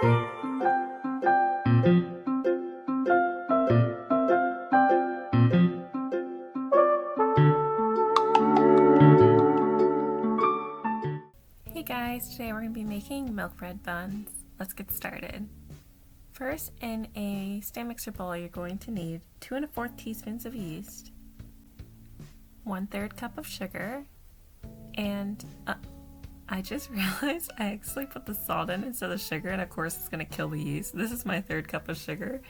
Hey guys, today we're going to be making milk bread buns. Let's get started. First, in a stand mixer bowl, you're going to need 2 1/4 teaspoons of yeast, 1/3 cup of sugar, and I just realized I actually put the salt in instead of sugar, and of course it's going to kill the yeast. This is my 1/3 cup of sugar.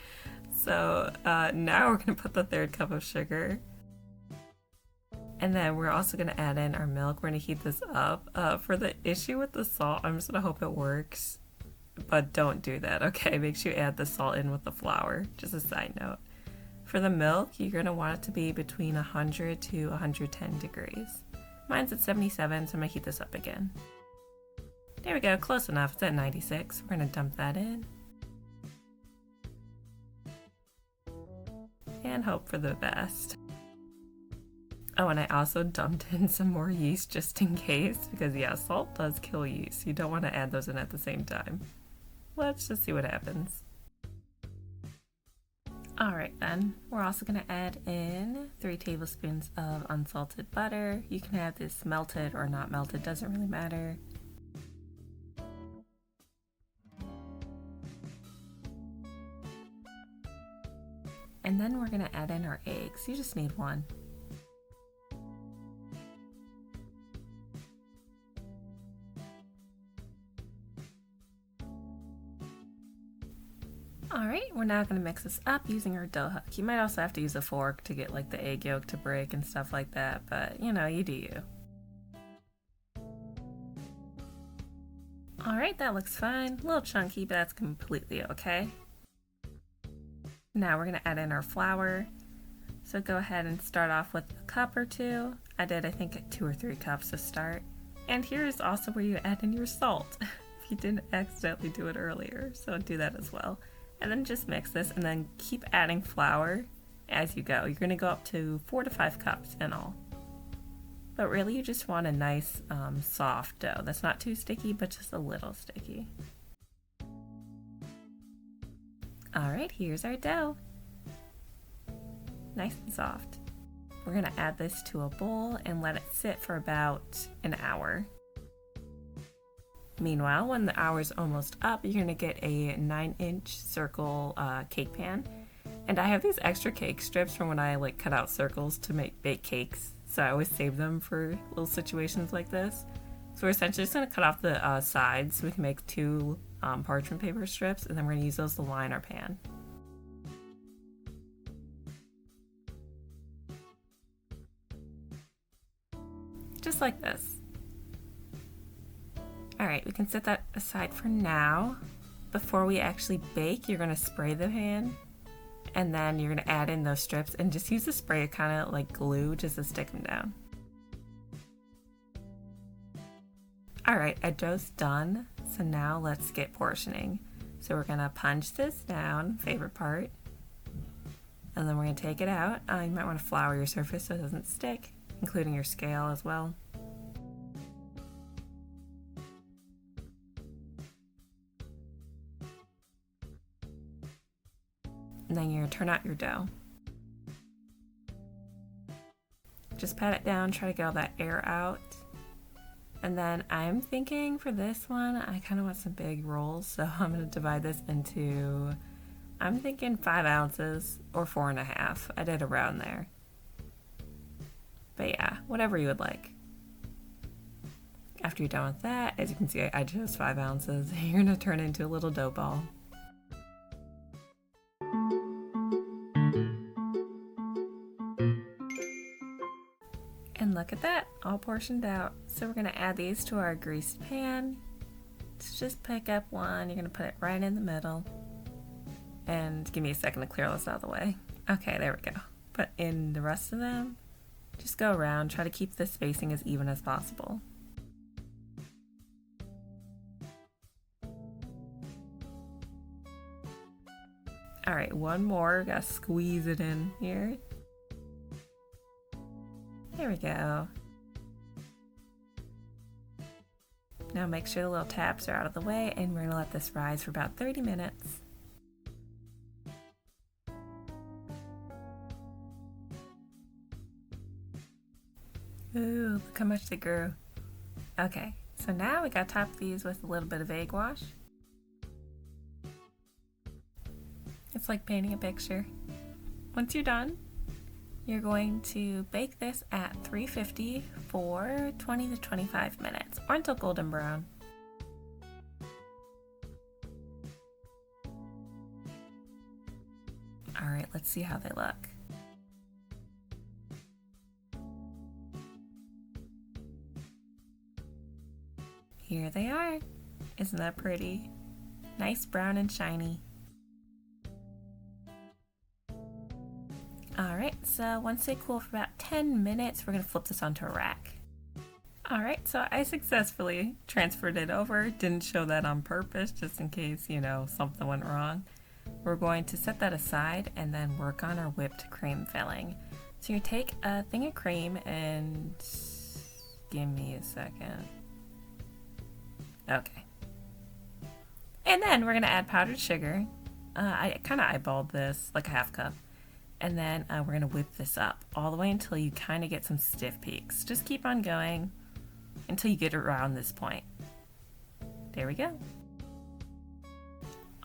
So now we're going to put the 1/3 cup of sugar. And then we're also going to add in our milk. We're going to heat this up. For the issue with the salt, I'm just going to hope it works. But don't do that, okay? Make sure you add the salt in with the flour. Just a side note. For the milk, you're going to want it to be between 100 to 110 degrees. Mine's at 77, so I'm going to heat this up again. There we go, close enough. It's at 96. We're going to dump that in. And hope for the best. Oh, and I also dumped in some more yeast just in case, because yeah, salt does kill yeast. You don't want to add those in at the same time. Let's just see what happens. Alright then, we're also going to add in 3 tablespoons of unsalted butter. You can have this melted or not melted, doesn't really matter. And then we're going to add in our eggs. You just need 1. Alright, we're now going to mix this up using our dough hook. You might also have to use a fork to get like the egg yolk to break and stuff like that, but you know, you do you. Alright, that looks fine. A little chunky, but that's completely okay. Now we're going to add in our flour. So go ahead and start off with a cup or 2. I did, I think, 2 or 3 cups to start. And here's also where you add in your salt, if you didn't accidentally do it earlier, so do that as well. And then just mix this and then keep adding flour as you go. You're going to go up to 4 to 5 cups in all. But really you just want a nice soft dough that's not too sticky, but just a little sticky. Alright, here's our dough. Nice and soft. We're going to add this to a bowl and let it sit for about an hour. Meanwhile, when the hour's almost up, you're going to get a 9-inch circle cake pan. And I have these extra cake strips from when I cut out circles to bake cakes. So I always save them for little situations like this. So we're essentially just going to cut off the sides so we can make 2 parchment paper strips, and then we're going to use those to line our pan. Just like this. Alright, we can set that aside for now. Before we actually bake, you're going to spray the pan, and then you're going to add in those strips and just use the spray kind of like glue just to stick them down. Alright, our dough's done, so now let's get portioning. So we're going to punch this down, favorite part, and then we're going to take it out. You might want to flour your surface so it doesn't stick, including your scale as well. And then you're going to turn out your dough. Just pat it down, try to get all that air out. And then I'm thinking for this one, I kind of want some big rolls, so I'm going to divide this into, I'm thinking 5 ounces or 4.5. I did around there. But yeah, whatever you would like. After you're done with that, as you can see, I chose 5 ounces. You're going to turn it into a little dough ball. And look at that, all portioned out. So we're gonna add these to our greased pan. So just pick up one, you're gonna put it right in the middle. And give me a second to clear this out of the way. Okay, there we go. Put in the rest of them. Just go around, try to keep the spacing as even as possible. Alright, one more, gotta squeeze it in here. There we go. Now make sure the little tabs are out of the way, and we're going to let this rise for about 30 minutes. Ooh, look how much they grew. Okay, so now we got to top these with a little bit of egg wash. It's like painting a picture. Once you're done, you're going to bake this at 350 for 20 to 25 minutes, or until golden brown. Alright, let's see how they look. Here they are. Isn't that pretty? Nice brown and shiny. Alright, so once they cool for about 10 minutes, we're going to flip this onto a rack. Alright, so I successfully transferred it over. Didn't show that on purpose, just in case, something went wrong. We're going to set that aside and then work on our whipped cream filling. So you take a thing of cream and... give me a second. Okay. And then we're going to add powdered sugar. I kind of eyeballed this, like a half cup. And then we're going to whip this up all the way until you kind of get some stiff peaks. Just keep on going until you get around this point. There we go.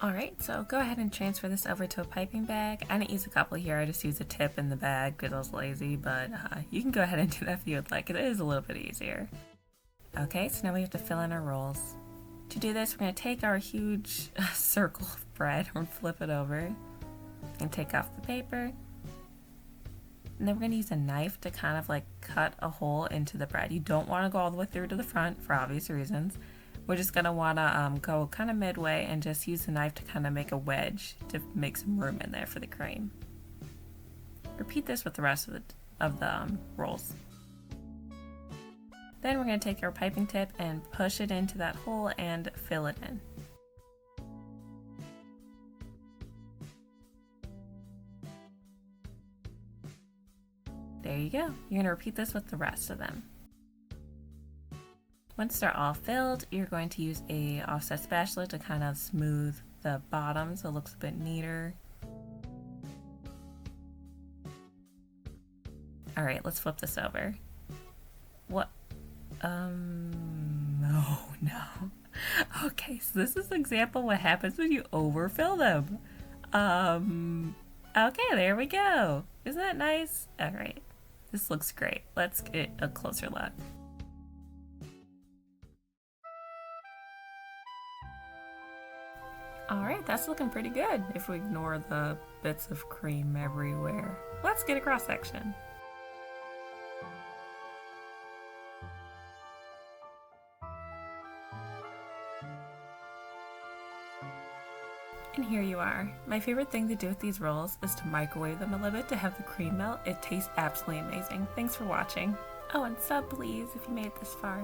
Alright, so go ahead and transfer this over to a piping bag. I didn't use a couple here, I just used a tip in the bag because I was lazy, but you can go ahead and do that if you would like. It is a little bit easier. Okay, so now we have to fill in our rolls. To do this, we're going to take our huge circle of bread and flip it over and take off the paper. And then we're going to use a knife to kind of like cut a hole into the bread. You don't want to go all the way through to the front for obvious reasons. We're just going to want to go kind of midway and just use the knife to kind of make a wedge to make some room in there for the cream. Repeat this with the rest of the rolls. Then we're going to take our piping tip and push it into that hole and fill it in. There you go. You're going to repeat this with the rest of them. Once they're all filled, you're going to use a offset spatula to kind of smooth the bottom so it looks a bit neater. Alright, let's flip this over. What? Oh no. Okay, so this is an example of what happens when you overfill them. Okay, there we go. Isn't that nice? Alright, this looks great. Let's get a closer look. Alright, that's looking pretty good if we ignore the bits of cream everywhere. Let's get a cross section. And here you are. My favorite thing to do with these rolls is to microwave them a little bit to have the cream melt. It tastes absolutely amazing. Thanks for watching. Oh, and sub please if you made it this far.